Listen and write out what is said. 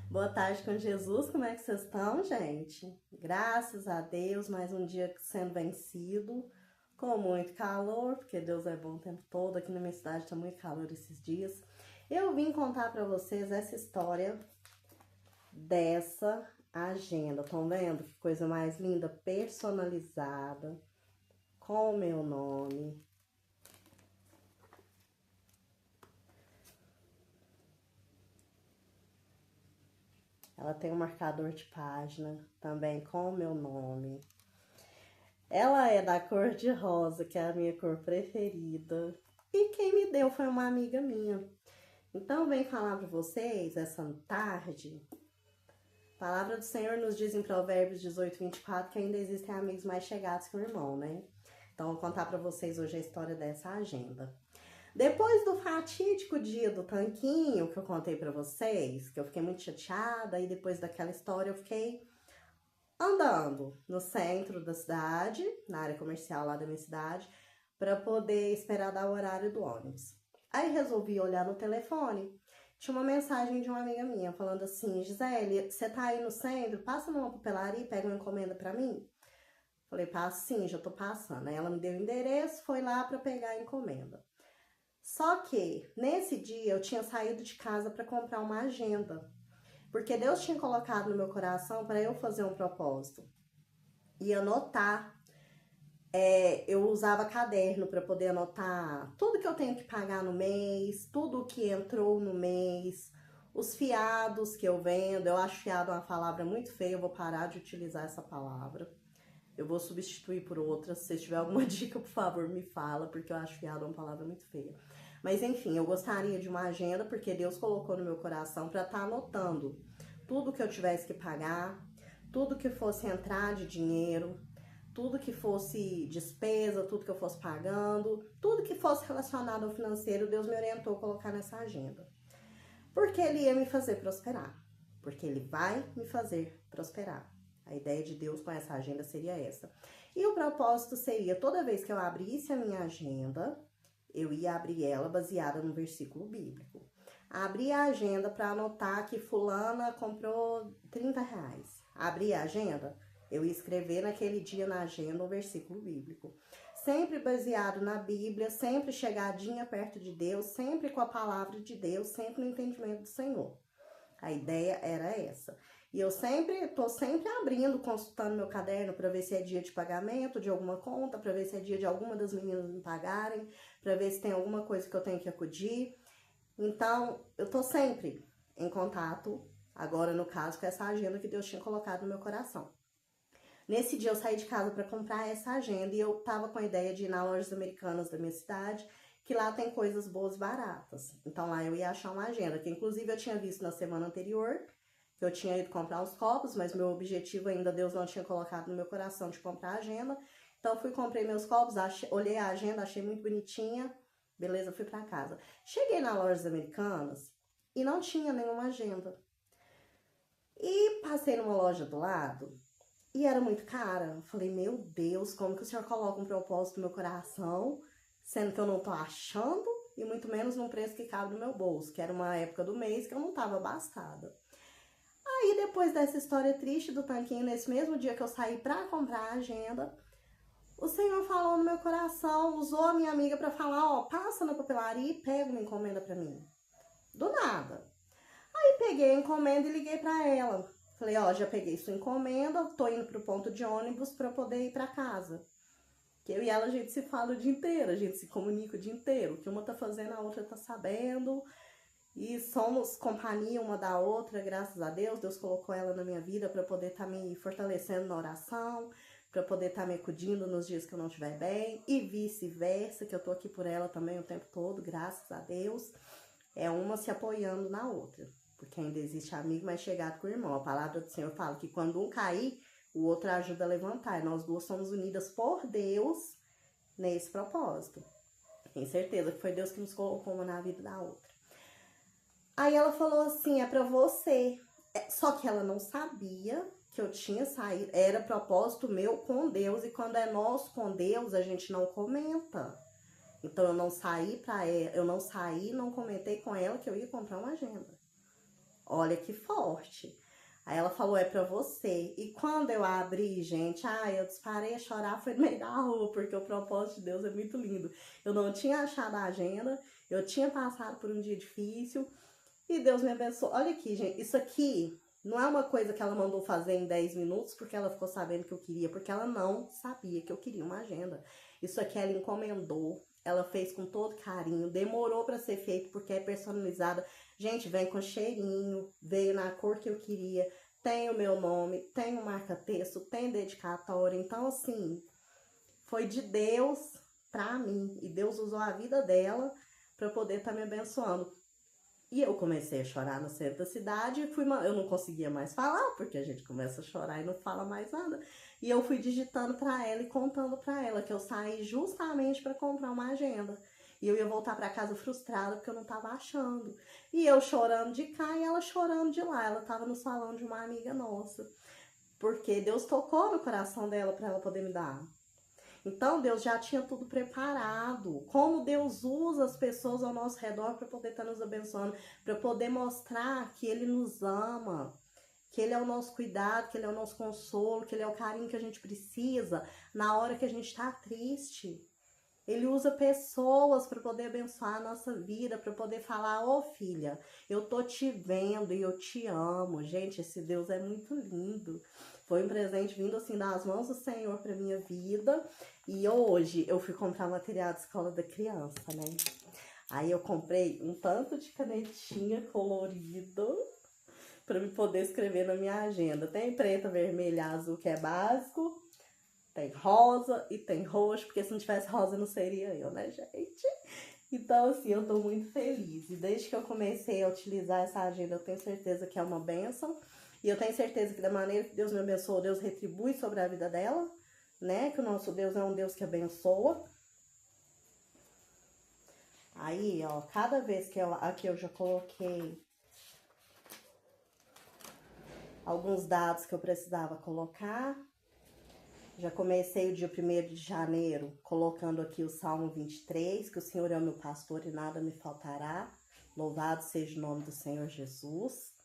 Boa tarde com Jesus, como é que vocês estão, gente? Graças a Deus, mais um dia sendo vencido, com muito calor, porque Deus é bom o tempo todo. Aqui na minha cidade tá muito calor esses dias. Eu vim contar pra vocês essa história dessa agenda. Estão vendo que coisa mais linda? Personalizada, com o meu nome. Ela tem um marcador de página, também com o meu nome. Ela é da cor de rosa, que é a minha cor preferida. E quem me deu foi uma amiga minha. Então, eu venho falar para vocês, essa tarde, a palavra do Senhor nos diz em Provérbios 18:24 que ainda existem amigos mais chegados que o irmão, né? Então, eu vou contar para vocês hoje a história dessa agenda. Depois do fatídico dia do tanquinho que eu contei para vocês, que eu fiquei muito chateada, e depois daquela história eu fiquei andando no centro da cidade, na área comercial lá da minha cidade, para poder esperar dar o horário do ônibus. Aí resolvi olhar no telefone, tinha uma mensagem de uma amiga minha falando assim: Gisele, você tá aí no centro? Passa numa papelaria e pega uma encomenda para mim? Falei, passo sim, já tô passando. Aí ela me deu o endereço, foi lá para pegar a encomenda. Só que nesse dia eu tinha saído de casa para comprar uma agenda, porque Deus tinha colocado no meu coração para eu fazer um propósito e anotar. Eu usava caderno para poder anotar tudo que eu tenho que pagar no mês, tudo que entrou no mês, os fiados que eu vendo. Eu acho fiado uma palavra muito feia, eu vou parar de utilizar essa palavra. Eu vou substituir por outra. Se você tiver alguma dica, por favor, me fala, porque eu acho fiado uma palavra muito feia. Mas enfim, eu gostaria de uma agenda, porque Deus colocou no meu coração para estar anotando tudo que eu tivesse que pagar, tudo que fosse entrar de dinheiro, tudo que fosse despesa, tudo que eu fosse pagando, tudo que fosse relacionado ao financeiro, Deus me orientou a colocar nessa agenda. Porque Ele ia me fazer prosperar. Porque Ele vai me fazer prosperar. A ideia de Deus com essa agenda seria essa. E o propósito seria, toda vez que eu abrisse a minha agenda, eu ia abrir ela baseada no versículo bíblico. Abri a agenda para anotar que fulana comprou R$ 30. Abri a agenda, eu ia escrever naquele dia na agenda um versículo bíblico. Sempre baseado na Bíblia, sempre chegadinha perto de Deus, sempre com a palavra de Deus, sempre no entendimento do Senhor. A ideia era essa. E eu tô sempre abrindo, consultando meu caderno para ver se é dia de pagamento de alguma conta, para ver se é dia de alguma das meninas me pagarem, para ver se tem alguma coisa que eu tenho que acudir. Então, eu tô sempre em contato, agora no caso, com essa agenda que Deus tinha colocado no meu coração. Nesse dia eu saí de casa para comprar essa agenda e eu tava com a ideia de ir nas lojas americanas da minha cidade, que lá tem coisas boas e baratas. Então lá eu ia achar uma agenda, que inclusive eu tinha visto na semana anterior, que eu tinha ido comprar uns copos, mas meu objetivo ainda Deus não tinha colocado no meu coração de comprar a agenda. Então fui, comprei meus copos, olhei a agenda, achei muito bonitinha, beleza, fui para casa. Cheguei nas lojas americanas e não tinha nenhuma agenda. E passei numa loja do lado e era muito cara. Falei, meu Deus, como que o senhor coloca um propósito no meu coração, sendo que eu não tô achando, e muito menos num preço que cabe no meu bolso, que era uma época do mês que eu não tava abastada. Aí, depois dessa história triste do tanquinho, nesse mesmo dia que eu saí pra comprar a agenda, o Senhor falou no meu coração, usou a minha amiga pra falar, ó, passa na papelaria e pega uma encomenda pra mim. Do nada. Aí peguei a encomenda e liguei pra ela. Falei, ó, já peguei sua encomenda, tô indo pro ponto de ônibus pra poder ir pra casa. Que eu e ela, a gente se fala o dia inteiro, a gente se comunica o dia inteiro. O que uma tá fazendo, a outra tá sabendo. E somos companhia uma da outra, graças a Deus. Deus colocou ela na minha vida pra poder estar me fortalecendo na oração, pra poder estar me acudindo nos dias que eu não estiver bem. E vice-versa, que eu tô aqui por ela também o tempo todo, graças a Deus. É uma se apoiando na outra. Porque ainda existe amigo mais chegado que o irmão. A palavra do Senhor fala que quando um cair, o outro ajuda a levantar. E nós duas somos unidas por Deus nesse propósito. Tenho certeza que foi Deus que nos colocou uma na vida da outra. Aí ela falou assim, é pra você. Só que ela não sabia que eu tinha saído. Era propósito meu com Deus. E quando é nosso com Deus, a gente não comenta. Então eu não saí, não comentei com ela que eu ia comprar uma agenda. Olha que forte. Aí ela falou, é pra você. E quando eu abri, gente, eu disparei a chorar, foi no meio da rua, porque o propósito de Deus é muito lindo. Eu não tinha achado a agenda, eu tinha passado por um dia difícil, e Deus me abençoou. Olha aqui, gente, isso aqui não é uma coisa que ela mandou fazer em 10 minutos, porque ela ficou sabendo que eu queria, porque ela não sabia que eu queria uma agenda. Isso aqui ela encomendou, ela fez com todo carinho, demorou para ser feito, porque é personalizada. Gente, vem com cheirinho, veio na cor que eu queria, tem o meu nome, tem o marca-texto, tem dedicatória. Então, assim, foi de Deus pra mim. E Deus usou a vida dela para poder estar me abençoando. E eu comecei a chorar no centro da cidade e eu não conseguia mais falar, porque a gente começa a chorar e não fala mais nada. E eu fui digitando para ela e contando para ela que eu saí justamente para comprar uma agenda. E eu ia voltar para casa frustrada porque eu não tava achando. E eu chorando de cá e ela chorando de lá. Ela tava no salão de uma amiga nossa. Porque Deus tocou no coração dela para ela poder me dar. Então, Deus já tinha tudo preparado. Como Deus usa as pessoas ao nosso redor para poder estar nos abençoando, para poder mostrar que Ele nos ama, que Ele é o nosso cuidado, que Ele é o nosso consolo, que Ele é o carinho que a gente precisa na hora que a gente está triste. Ele usa pessoas para poder abençoar a nossa vida, para poder falar, ô filha, eu tô te vendo e eu te amo. Gente, esse Deus é muito lindo. Foi um presente vindo assim das mãos do Senhor para minha vida. E hoje eu fui comprar material de escola da criança, né? Aí eu comprei um tanto de canetinha colorido para me poder escrever na minha agenda. Tem preta, vermelha, azul, que é básico. Tem rosa e tem roxo, porque se não tivesse rosa não seria eu, né, gente? Então, assim, eu tô muito feliz. E desde que eu comecei a utilizar essa agenda, eu tenho certeza que é uma bênção. E eu tenho certeza que da maneira que Deus me abençoou, Deus retribui sobre a vida dela, né? Que o nosso Deus é um Deus que abençoa. Aí, ó, cada vez que aqui eu já coloquei alguns dados que eu precisava colocar. Já comecei o dia 1º de janeiro colocando aqui o Salmo 23, que o Senhor é o meu pastor e nada me faltará. Louvado seja o nome do Senhor Jesus.